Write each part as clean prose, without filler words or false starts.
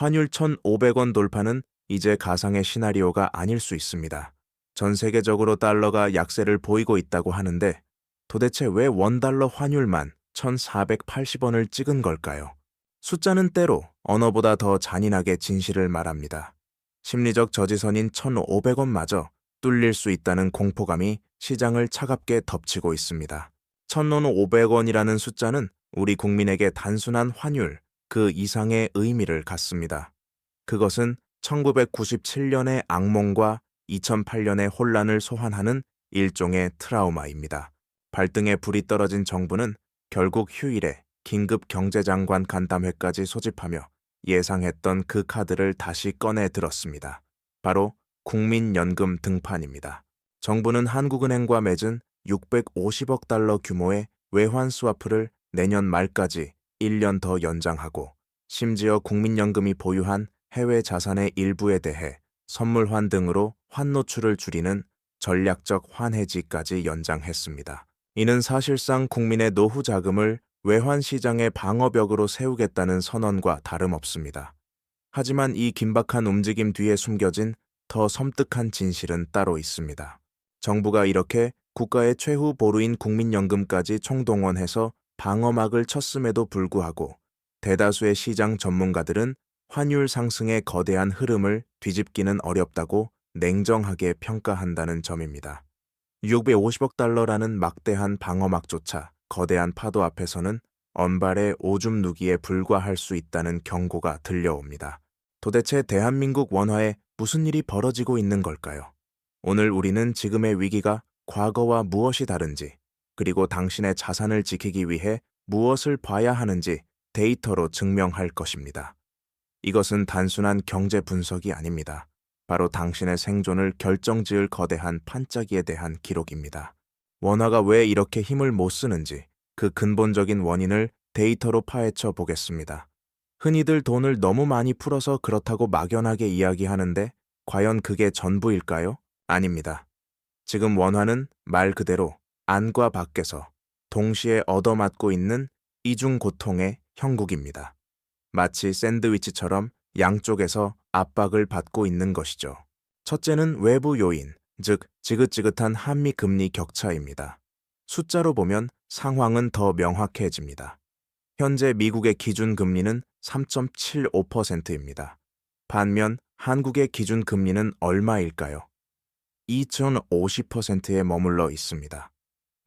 환율 1,500원 돌파는 이제 가상의 시나리오가 아닐 수 있습니다. 전 세계적으로 달러가 약세를 보이고 있다고 하는데 도대체 왜 원달러 환율만 1,480원을 찍은 걸까요? 숫자는 때로 언어보다 더 잔인하게 진실을 말합니다. 심리적 저지선인 1,500원마저 뚫릴 수 있다는 공포감이 시장을 차갑게 덮치고 있습니다. 1,500원이라는 숫자는 우리 국민에게 단순한 환율, 그 이상의 의미를 갖습니다. 그것은 1997년의 악몽과 2008년의 혼란을 소환하는 일종의 트라우마입니다. 발등에 불이 떨어진 정부는 결국 휴일에 긴급 경제장관 간담회까지 소집하며 예상했던 그 카드를 다시 꺼내 들었습니다. 바로 국민연금 등판입니다. 정부는 한국은행과 맺은 650억 달러 규모의 외환 스와프를 내년 말까지 1년 더 연장하고 심지어 국민연금이 보유한 해외 자산의 일부에 대해 선물환 등으로 환 노출을 줄이는 전략적 환해지까지 연장했습니다. 이는 사실상 국민의 노후 자금을 외환 시장의 방어벽으로 세우겠다는 선언과 다름없습니다. 하지만 이 긴박한 움직임 뒤에 숨겨진 더 섬뜩한 진실은 따로 있습니다. 정부가 이렇게 국가의 최후 보루인 국민연금까지 총동원해서 방어막을 쳤음에도 불구하고 대다수의 시장 전문가들은 환율 상승의 거대한 흐름을 뒤집기는 어렵다고 냉정하게 평가한다는 점입니다. 650억 달러라는 막대한 방어막조차 거대한 파도 앞에서는 언발의 오줌 누기에 불과할 수 있다는 경고가 들려옵니다. 도대체 대한민국 원화에 무슨 일이 벌어지고 있는 걸까요? 오늘 우리는 지금의 위기가 과거와 무엇이 다른지, 그리고 당신의 자산을 지키기 위해 무엇을 봐야 하는지 데이터로 증명할 것입니다. 이것은 단순한 경제 분석이 아닙니다. 바로 당신의 생존을 결정지을 거대한 판짜기에 대한 기록입니다. 원화가 왜 이렇게 힘을 못 쓰는지 그 근본적인 원인을 데이터로 파헤쳐 보겠습니다. 흔히들 돈을 너무 많이 풀어서 그렇다고 막연하게 이야기하는데 과연 그게 전부일까요? 아닙니다. 지금 원화는 말 그대로 안과 밖에서 동시에 얻어맞고 있는 이중 고통의 형국입니다. 마치 샌드위치처럼 양쪽에서 압박을 받고 있는 것이죠. 첫째는 외부 요인, 즉 지긋지긋한 한미 금리 격차입니다. 숫자로 보면 상황은 더 명확해집니다. 현재 미국의 기준 금리는 3.75%입니다. 반면 한국의 기준 금리는 얼마일까요? 2,050%에 머물러 있습니다.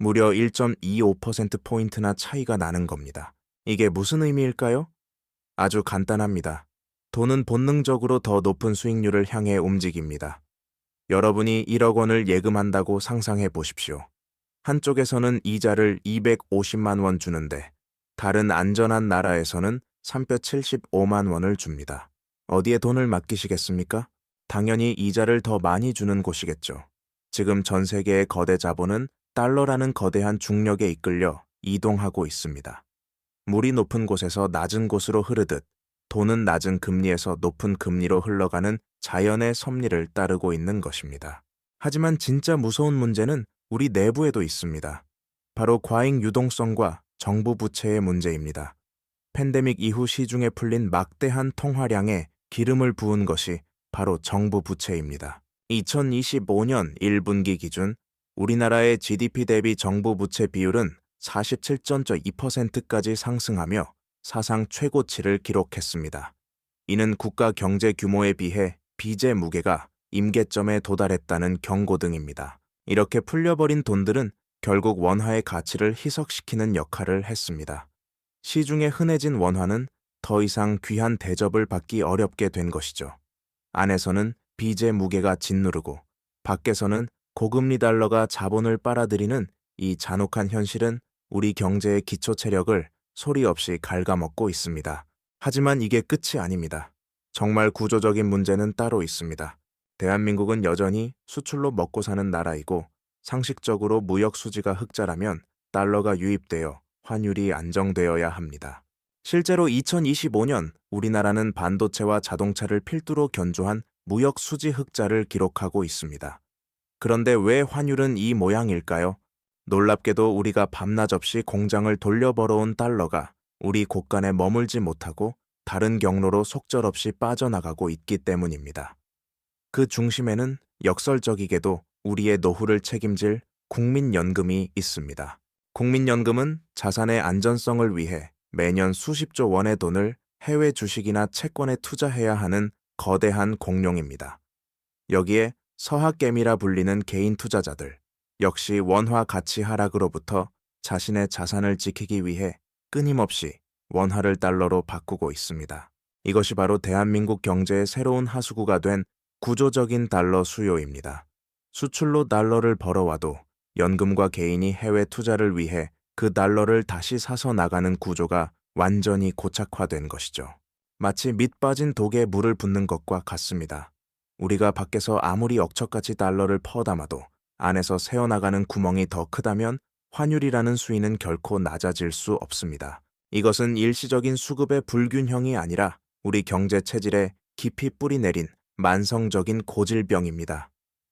무려 1.25%포인트나 차이가 나는 겁니다. 이게 무슨 의미일까요? 아주 간단합니다. 돈은 본능적으로 더 높은 수익률을 향해 움직입니다. 여러분이 1억 원을 예금한다고 상상해 보십시오. 한쪽에서는 이자를 250만 원 주는데 다른 안전한 나라에서는 375만 원을 줍니다. 어디에 돈을 맡기시겠습니까? 당연히 이자를 더 많이 주는 곳이겠죠. 지금 전 세계의 거대 자본은 달러라는 거대한 중력에 이끌려 이동하고 있습니다. 물이 높은 곳에서 낮은 곳으로 흐르듯 돈은 낮은 금리에서 높은 금리로 흘러가는 자연의 섭리를 따르고 있는 것입니다. 하지만 진짜 무서운 문제는 우리 내부에도 있습니다. 바로 과잉 유동성과 정부 부채의 문제입니다. 팬데믹 이후 시중에 풀린 막대한 통화량에 기름을 부은 것이 바로 정부 부채입니다. 2025년 1분기 기준 우리나라의 GDP 대비 정부 부채 비율은 47.2%까지 상승하며 사상 최고치를 기록했습니다. 이는 국가 경제 규모에 비해 빚의 무게가 임계점에 도달했다는 경고 등입니다. 이렇게 풀려버린 돈들은 결국 원화의 가치를 희석시키는 역할을 했습니다. 시중에 흔해진 원화는 더 이상 귀한 대접을 받기 어렵게 된 것이죠. 안에서는 빚의 무게가 짓누르고 밖에서는 고금리 달러가 자본을 빨아들이는 이 잔혹한 현실은 우리 경제의 기초 체력을 소리 없이 갉아먹고 있습니다. 하지만 이게 끝이 아닙니다. 정말 구조적인 문제는 따로 있습니다. 대한민국은 여전히 수출로 먹고 사는 나라이고 상식적으로 무역 수지가 흑자라면 달러가 유입되어 환율이 안정되어야 합니다. 실제로 2025년 우리나라는 반도체와 자동차를 필두로 견조한 무역 수지 흑자를 기록하고 있습니다. 그런데 왜 환율은 이 모양일까요? 놀랍게도 우리가 밤낮 없이 공장을 돌려 벌어온 달러가 우리 곳간에 머물지 못하고 다른 경로로 속절없이 빠져나가고 있기 때문입니다. 그 중심에는 역설적이게도 우리의 노후를 책임질 국민연금이 있습니다. 국민연금은 자산의 안전성을 위해 매년 수십조 원의 돈을 해외 주식이나 채권에 투자해야 하는 거대한 공룡입니다. 여기에 서학개미라 불리는 개인 투자자들, 역시 원화 가치 하락으로부터 자신의 자산을 지키기 위해 끊임없이 원화를 달러로 바꾸고 있습니다. 이것이 바로 대한민국 경제의 새로운 하수구가 된 구조적인 달러 수요입니다. 수출로 달러를 벌어와도 연금과 개인이 해외 투자를 위해 그 달러를 다시 사서 나가는 구조가 완전히 고착화된 것이죠. 마치 밑 빠진 독에 물을 붓는 것과 같습니다. 우리가 밖에서 아무리 억척같이 달러를 퍼담아도 안에서 새어나가는 구멍이 더 크다면 환율이라는 수위는 결코 낮아질 수 없습니다. 이것은 일시적인 수급의 불균형이 아니라 우리 경제 체질에 깊이 뿌리내린 만성적인 고질병입니다.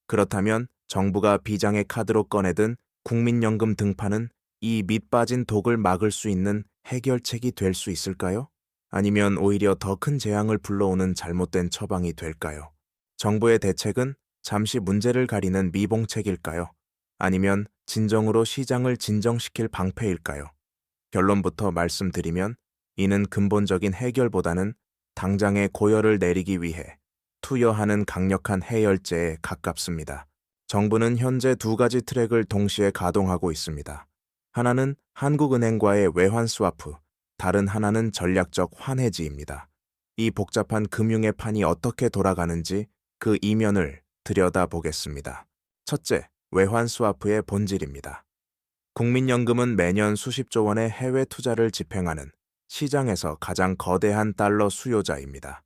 그렇다면 정부가 비장의 카드로 꺼내든 국민연금 등판은 이 밑빠진 독을 막을 수 있는 해결책이 될 수 있을까요? 아니면 오히려 더 큰 재앙을 불러오는 잘못된 처방이 될까요? 정부의 대책은 잠시 문제를 가리는 미봉책일까요? 아니면 진정으로 시장을 진정시킬 방패일까요? 결론부터 말씀드리면 이는 근본적인 해결보다는 당장의 고열을 내리기 위해 투여하는 강력한 해열제에 가깝습니다. 정부는 현재 두 가지 트랙을 동시에 가동하고 있습니다. 하나는 한국은행과의 외환 스와프, 다른 하나는 전략적 환해지입니다. 이 복잡한 금융의 판이 어떻게 돌아가는지 그 이면을 들여다보겠습니다. 첫째, 외환 스와프의 본질입니다. 국민연금은 매년 수십조 원의 해외 투자를 집행하는 시장에서 가장 거대한 달러 수요자입니다.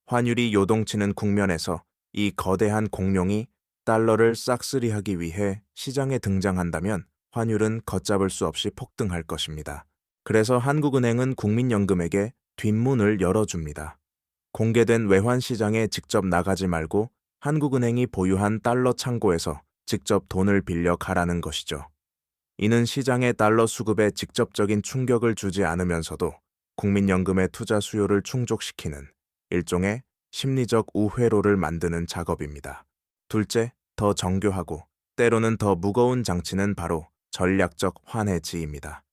환율이 요동치는 국면에서 이 거대한 공룡이 달러를 싹쓸이하기 위해 시장에 등장한다면 환율은 걷잡을 수 없이 폭등할 것입니다. 그래서 한국은행은 국민연금에게 뒷문을 열어줍니다. 공개된 외환 시장에 직접 나가지 말고 한국은행이 보유한 달러 창고에서 직접 돈을 빌려 가라는 것이죠. 이는 시장의 달러 수급에 직접적인 충격을 주지 않으면서도 국민연금의 투자 수요를 충족시키는 일종의 심리적 우회로를 만드는 작업입니다. 둘째, 더 정교하고 때로는 더 무거운 장치는 바로 전략적 환해지입니다.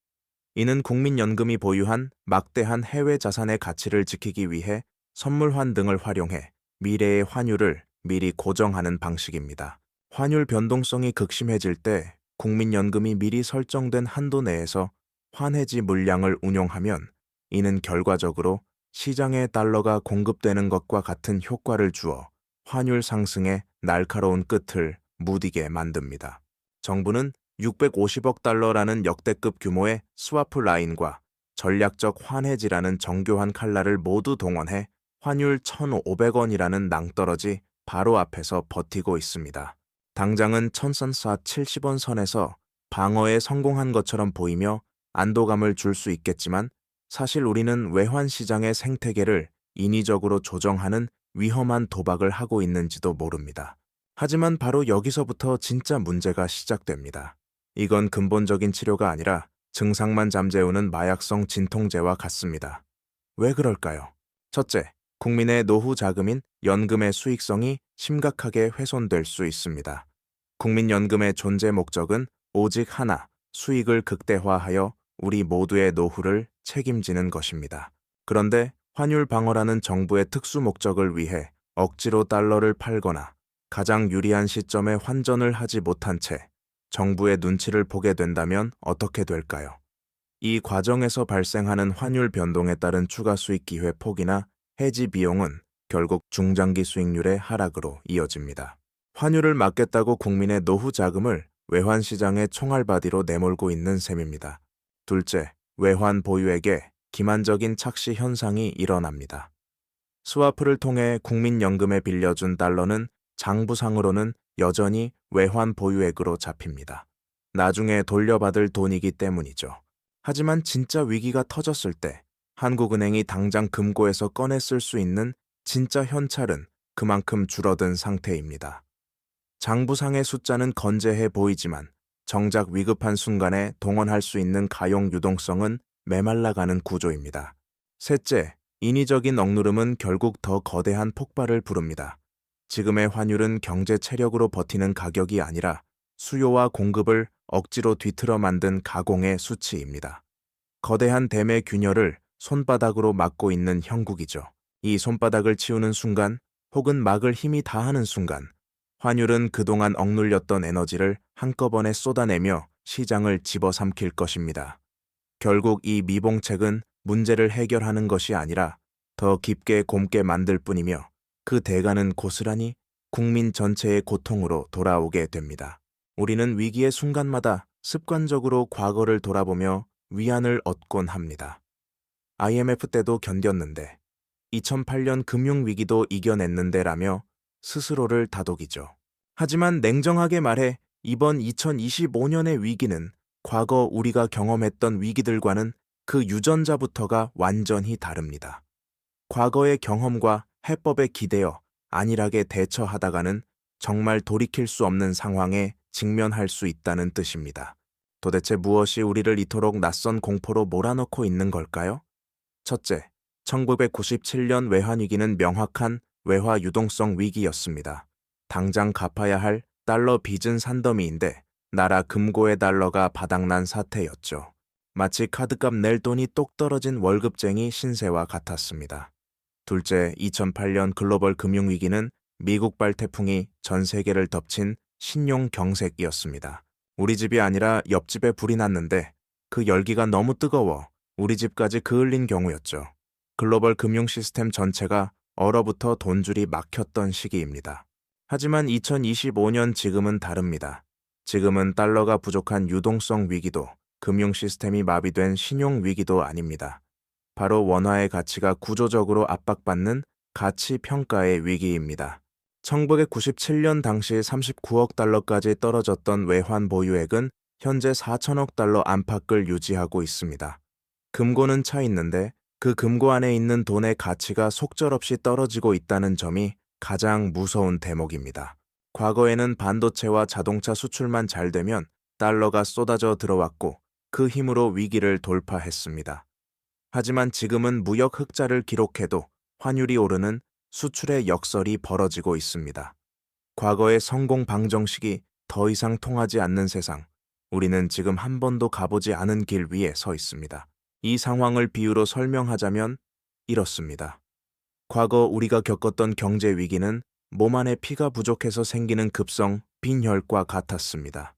이는 국민연금이 보유한 막대한 해외 자산의 가치를 지키기 위해 선물환 등을 활용해 미래의 환율을 미리 고정하는 방식입니다. 환율 변동성이 극심해질 때 국민연금이 미리 설정된 한도 내에서 환해지 물량을 운용하면 이는 결과적으로 시장에 달러가 공급되는 것과 같은 효과를 주어 환율 상승의 날카로운 끝을 무디게 만듭니다. 정부는 650억 달러라는 역대급 규모의 스와프 라인과 전략적 환해지라는 정교한 칼날을 모두 동원해 환율 1,500원이라는 낭떠러지 바로 앞에서 버티고 있습니다. 당장은 1,470원 선에서 방어에 성공한 것처럼 보이며 안도감을 줄 수 있겠지만 사실 우리는 외환 시장의 생태계를 인위적으로 조정하는 위험한 도박을 하고 있는지도 모릅니다. 하지만 바로 여기서부터 진짜 문제가 시작됩니다. 이건 근본적인 치료가 아니라 증상만 잠재우는 마약성 진통제와 같습니다. 왜 그럴까요? 첫째, 국민의 노후 자금인 연금의 수익성이 심각하게 훼손될 수 있습니다. 국민연금의 존재 목적은 오직 하나, 수익을 극대화하여 우리 모두의 노후를 책임지는 것입니다. 그런데 환율 방어라는 정부의 특수 목적을 위해 억지로 달러를 팔거나 가장 유리한 시점에 환전을 하지 못한 채 정부의 눈치를 보게 된다면 어떻게 될까요? 이 과정에서 발생하는 환율 변동에 따른 추가 수익 기회 폭이나 해지 비용은 결국 중장기 수익률의 하락으로 이어집니다. 환율을 막겠다고 국민의 노후 자금을 외환 시장의 총알바디로 내몰고 있는 셈입니다. 둘째, 외환 보유액에 기만적인 착시 현상이 일어납니다. 스와프를 통해 국민연금에 빌려준 달러는 장부상으로는 여전히 외환 보유액으로 잡힙니다. 나중에 돌려받을 돈이기 때문이죠. 하지만 진짜 위기가 터졌을 때 한국은행이 당장 금고에서 꺼내 쓸 수 있는 진짜 현찰은 그만큼 줄어든 상태입니다. 장부상의 숫자는 건재해 보이지만 정작 위급한 순간에 동원할 수 있는 가용 유동성은 메말라가는 구조입니다. 셋째, 인위적인 억누름은 결국 더 거대한 폭발을 부릅니다. 지금의 환율은 경제 체력으로 버티는 가격이 아니라 수요와 공급을 억지로 뒤틀어 만든 가공의 수치입니다. 거대한 댐의 균열을 손바닥으로 막고 있는 형국이죠. 이 손바닥을 치우는 순간, 혹은 막을 힘이 다하는 순간, 환율은 그동안 억눌렸던 에너지를 한꺼번에 쏟아내며 시장을 집어삼킬 것입니다. 결국 이 미봉책은 문제를 해결하는 것이 아니라 더 깊게 곪게 만들 뿐이며, 그 대가는 고스란히 국민 전체의 고통으로 돌아오게 됩니다. 우리는 위기의 순간마다 습관적으로 과거를 돌아보며 위안을 얻곤 합니다. IMF 때도 견뎠는데, 2008년 금융위기도 이겨냈는데 라며 스스로를 다독이죠. 하지만 냉정하게 말해 이번 2025년의 위기는 과거 우리가 경험했던 위기들과는 그 유전자부터가 완전히 다릅니다. 과거의 경험과 해법에 기대어 안일하게 대처하다가는 정말 돌이킬 수 없는 상황에 직면할 수 있다는 뜻입니다. 도대체 무엇이 우리를 이토록 낯선 공포로 몰아넣고 있는 걸까요? 첫째, 1997년 외환위기는 명확한 외화 유동성 위기였습니다. 당장 갚아야 할 달러 빚은 산더미인데 나라 금고의 달러가 바닥난 사태였죠. 마치 카드값 낼 돈이 똑 떨어진 월급쟁이 신세와 같았습니다. 둘째, 2008년 글로벌 금융위기는 미국발 태풍이 전 세계를 덮친 신용 경색이었습니다. 우리 집이 아니라 옆집에 불이 났는데 그 열기가 너무 뜨거워 우리 집까지 그을린 경우였죠. 글로벌 금융 시스템 전체가 얼어붙어 돈줄이 막혔던 시기입니다. 하지만 2025년 지금은 다릅니다. 지금은 달러가 부족한 유동성 위기도 금융 시스템이 마비된 신용 위기도 아닙니다. 바로 원화의 가치가 구조적으로 압박받는 가치 평가의 위기입니다. 1997년 당시 39억 달러까지 떨어졌던 외환 보유액은 현재 4천억 달러 안팎을 유지하고 있습니다. 금고는 차 있는데 그 금고 안에 있는 돈의 가치가 속절없이 떨어지고 있다는 점이 가장 무서운 대목입니다. 과거에는 반도체와 자동차 수출만 잘 되면 달러가 쏟아져 들어왔고 그 힘으로 위기를 돌파했습니다. 하지만 지금은 무역 흑자를 기록해도 환율이 오르는 수출의 역설이 벌어지고 있습니다. 과거의 성공 방정식이 더 이상 통하지 않는 세상, 우리는 지금 한 번도 가보지 않은 길 위에 서 있습니다. 이 상황을 비유로 설명하자면 이렇습니다. 과거 우리가 겪었던 경제 위기는 몸 안에 피가 부족해서 생기는 급성 빈혈과 같았습니다.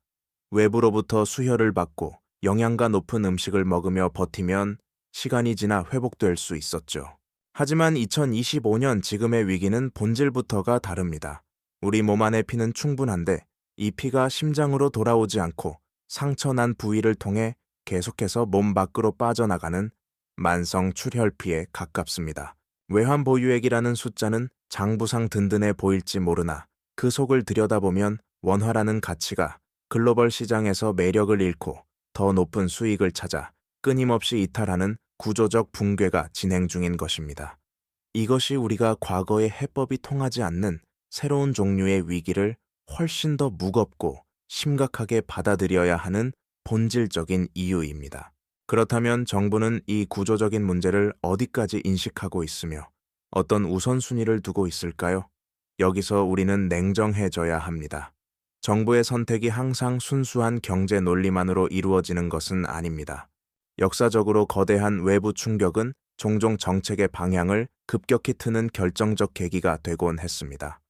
외부로부터 수혈을 받고 영양가 높은 음식을 먹으며 버티면 시간이 지나 회복될 수 있었죠. 하지만 2025년 지금의 위기는 본질부터가 다릅니다. 우리 몸 안의 피는 충분한데 이 피가 심장으로 돌아오지 않고 상처난 부위를 통해 계속해서 몸 밖으로 빠져나가는 만성 출혈피에 가깝습니다. 외환 보유액이라는 숫자는 장부상 든든해 보일지 모르나 그 속을 들여다보면 원화라는 가치가 글로벌 시장에서 매력을 잃고 더 높은 수익을 찾아 끊임없이 이탈하는 구조적 붕괴가 진행 중인 것입니다. 이것이 우리가 과거의 해법이 통하지 않는 새로운 종류의 위기를 훨씬 더 무겁고 심각하게 받아들여야 하는 본질적인 이유입니다. 그렇다면 정부는 이 구조적인 문제를 어디까지 인식하고 있으며 어떤 우선순위를 두고 있을까요? 여기서 우리는 냉정해져야 합니다. 정부의 선택이 항상 순수한 경제 논리만으로 이루어지는 것은 아닙니다. 역사적으로 거대한 외부 충격은 종종 정책의 방향을 급격히 트는 결정적 계기가 되곤 했습니다.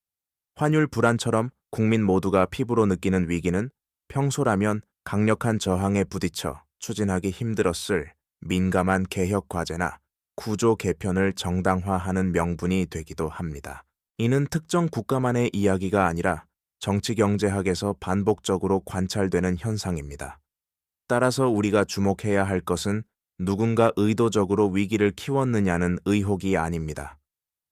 환율 불안처럼 국민 모두가 피부로 느끼는 위기는 평소라면 강력한 저항에 부딪혀 추진하기 힘들었을 민감한 개혁 과제나 구조 개편을 정당화하는 명분이 되기도 합니다. 이는 특정 국가만의 이야기가 아니라 정치경제학에서 반복적으로 관찰되는 현상입니다. 따라서 우리가 주목해야 할 것은 누군가 의도적으로 위기를 키웠느냐는 의혹이 아닙니다.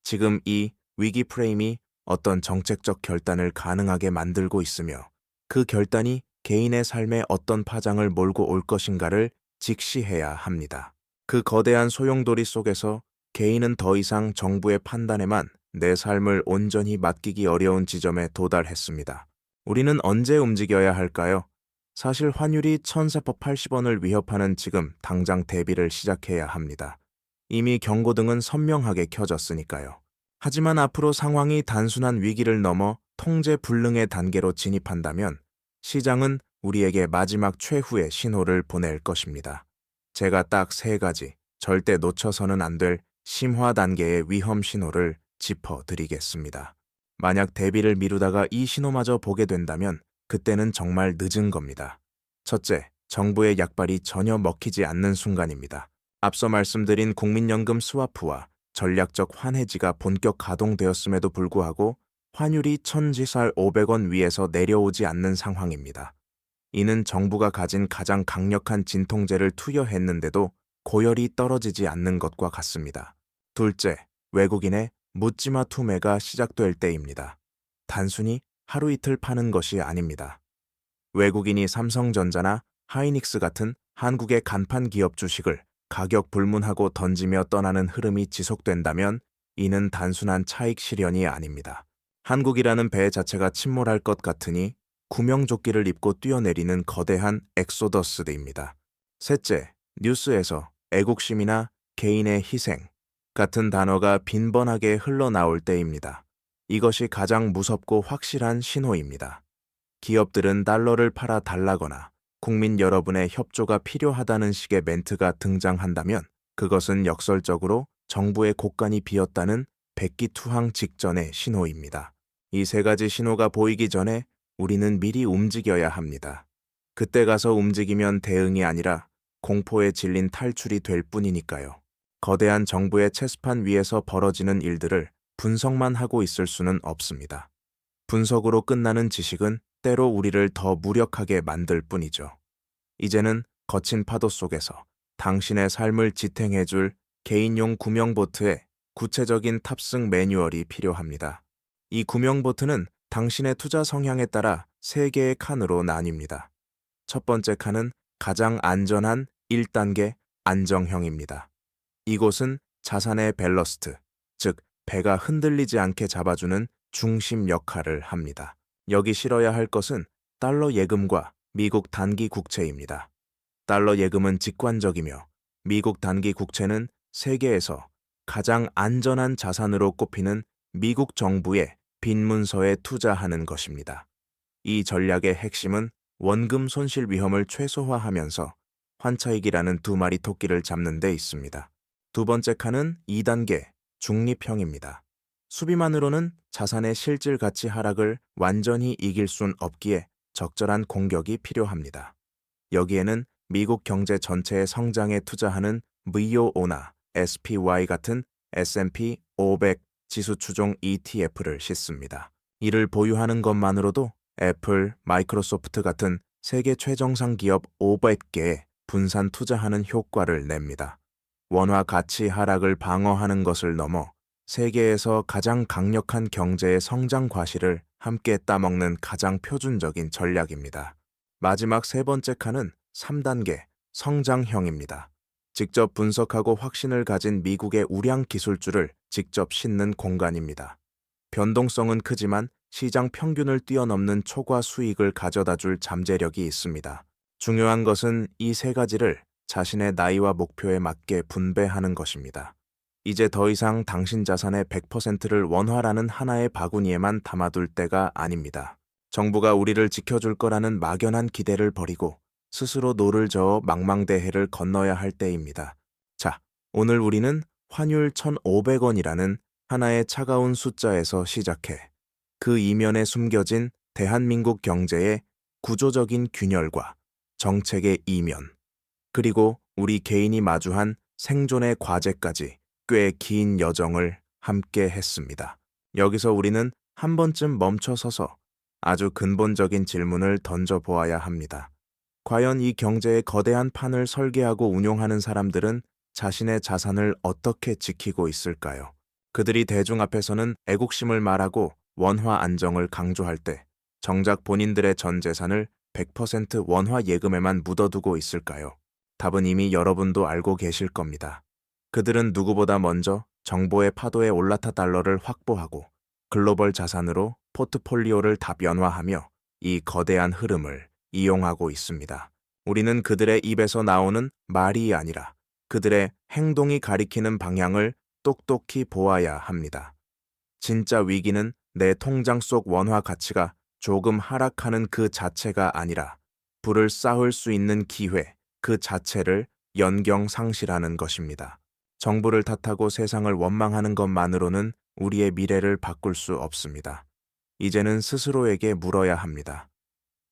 지금 이 위기 프레임이 어떤 정책적 결단을 가능하게 만들고 있으며 그 결단이 개인의 삶에 어떤 파장을 몰고 올 것인가를 직시해야 합니다. 그 거대한 소용돌이 속에서 개인은 더 이상 정부의 판단에만 내 삶을 온전히 맡기기 어려운 지점에 도달했습니다. 우리는 언제 움직여야 할까요? 사실 환율이 1,480원을 위협하는 지금 당장 대비를 시작해야 합니다. 이미 경고등은 선명하게 켜졌으니까요. 하지만 앞으로 상황이 단순한 위기를 넘어 통제 불능의 단계로 진입한다면 시장은 우리에게 마지막 최후의 신호를 보낼 것입니다. 제가 딱 3가지 절대 놓쳐서는 안 될 심화 단계의 위험 신호를 짚어드리겠습니다. 만약 대비를 미루다가 이 신호마저 보게 된다면 그때는 정말 늦은 겁니다. 첫째, 정부의 약발이 전혀 먹히지 않는 순간입니다. 앞서 말씀드린 국민연금 스와프와 전략적 환해지가 본격 가동되었음에도 불구하고 환율이 천지살 500원 위에서 내려오지 않는 상황입니다. 이는 정부가 가진 가장 강력한 진통제를 투여했는데도 고열이 떨어지지 않는 것과 같습니다. 둘째, 외국인의 묻지마 투매가 시작될 때입니다. 단순히 하루 이틀 파는 것이 아닙니다. 외국인이 삼성전자나 하이닉스 같은 한국의 간판 기업 주식을 가격 불문하고 던지며 떠나는 흐름이 지속된다면 이는 단순한 차익 실현이 아닙니다. 한국이라는 배 자체가 침몰할 것 같으니 구명조끼를 입고 뛰어내리는 거대한 엑소더스입니다. 셋째, 뉴스에서 애국심이나 개인의 희생 같은 단어가 빈번하게 흘러나올 때입니다. 이것이 가장 무섭고 확실한 신호입니다. 기업들은 달러를 팔아 달라거나 국민 여러분의 협조가 필요하다는 식의 멘트가 등장한다면 그것은 역설적으로 정부의 곳간이 비었다는 백기투항 직전의 신호입니다. 이 3가지 신호가 보이기 전에 우리는 미리 움직여야 합니다. 그때 가서 움직이면 대응이 아니라 공포에 질린 탈출이 될 뿐이니까요. 거대한 정부의 체스판 위에서 벌어지는 일들을 분석만 하고 있을 수는 없습니다. 분석으로 끝나는 지식은 때로 우리를 더 무력하게 만들 뿐이죠. 이제는 거친 파도 속에서 당신의 삶을 지탱해줄 개인용 구명보트의 구체적인 탑승 매뉴얼이 필요합니다. 이 구명보트는 당신의 투자 성향에 따라 3개의 칸으로 나뉩니다. 첫 번째 칸은 가장 안전한 1단계 안정형입니다. 이곳은 자산의 밸러스트, 즉 배가 흔들리지 않게 잡아주는 중심 역할을 합니다. 여기 실어야 할 것은 달러 예금과 미국 단기 국채입니다. 달러 예금은 직관적이며 미국 단기 국채는 세계에서 가장 안전한 자산으로 꼽히는 미국 정부의 빈문서에 투자하는 것입니다. 이 전략의 핵심은 원금 손실 위험을 최소화하면서 환차익이라는 2마리 토끼를 잡는 데 있습니다. 두 번째 칸은 2단계 중립형입니다. 수비만으로는 자산의 실질 가치 하락을 완전히 이길 순 없기에 적절한 공격이 필요합니다. 여기에는 미국 경제 전체의 성장에 투자하는 VOO나 SPY 같은 S&P 500 지수 추종 ETF를 싣습니다. 이를 보유하는 것만으로도 애플, 마이크로소프트 같은 세계 최정상 기업 500개에 분산 투자하는 효과를 냅니다. 원화 가치 하락을 방어하는 것을 넘어 세계에서 가장 강력한 경제의 성장 과실을 함께 따먹는 가장 표준적인 전략입니다. 마지막 3번째 칸은 3단계 성장형입니다. 직접 분석하고 확신을 가진 미국의 우량 기술주를 직접 싣는 공간입니다. 변동성은 크지만 시장 평균을 뛰어넘는 초과 수익을 가져다줄 잠재력이 있습니다. 중요한 것은 이 3가지를 자신의 나이와 목표에 맞게 분배하는 것입니다. 이제 더 이상 당신 자산의 100%를 원화라는 하나의 바구니에만 담아둘 때가 아닙니다. 정부가 우리를 지켜줄 거라는 막연한 기대를 버리고 스스로 노를 저어 망망대해를 건너야 할 때입니다. 자, 오늘 우리는 환율 1,500원이라는 하나의 차가운 숫자에서 시작해 그 이면에 숨겨진 대한민국 경제의 구조적인 균열과 정책의 이면, 그리고 우리 개인이 마주한 생존의 과제까지 꽤 긴 여정을 함께 했습니다. 여기서 우리는 한 번쯤 멈춰서서 아주 근본적인 질문을 던져보아야 합니다. 과연 이 경제의 거대한 판을 설계하고 운용하는 사람들은 자신의 자산을 어떻게 지키고 있을까요? 그들이 대중 앞에서는 애국심을 말하고 원화 안정을 강조할 때 정작 본인들의 전 재산을 100% 원화 예금에만 묻어두고 있을까요? 답은 이미 여러분도 알고 계실 겁니다. 그들은 누구보다 먼저 정보의 파도에 올라타 달러를 확보하고 글로벌 자산으로 포트폴리오를 다변화하며 이 거대한 흐름을 이용하고 있습니다. 우리는 그들의 입에서 나오는 말이 아니라 그들의 행동이 가리키는 방향을 똑똑히 보아야 합니다. 진짜 위기는 내 통장 속 원화 가치가 조금 하락하는 그 자체가 아니라 부를 쌓을 수 있는 기회 그 자체를 연경상실하는 것입니다. 정부를 탓하고 세상을 원망하는 것만으로는 우리의 미래를 바꿀 수 없습니다. 이제는 스스로에게 물어야 합니다.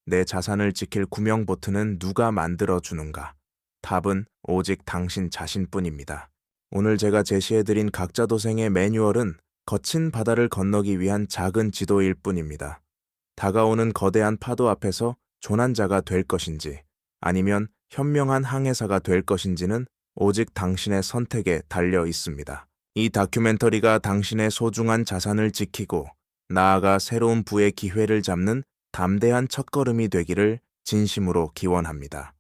내 자산을 지킬 구명 보트는 누가 만들어 주는가? 답은 오직 당신 자신뿐입니다. 오늘 제가 제시해드린 각자도생의 매뉴얼은 거친 바다를 건너기 위한 작은 지도일 뿐입니다. 다가오는 거대한 파도 앞에서 조난자가 될 것인지 아니면 현명한 항해사가 될 것인지는 오직 당신의 선택에 달려 있습니다. 이 다큐멘터리가 당신의 소중한 자산을 지키고 나아가 새로운 부의 기회를 잡는 담대한 첫걸음이 되기를 진심으로 기원합니다.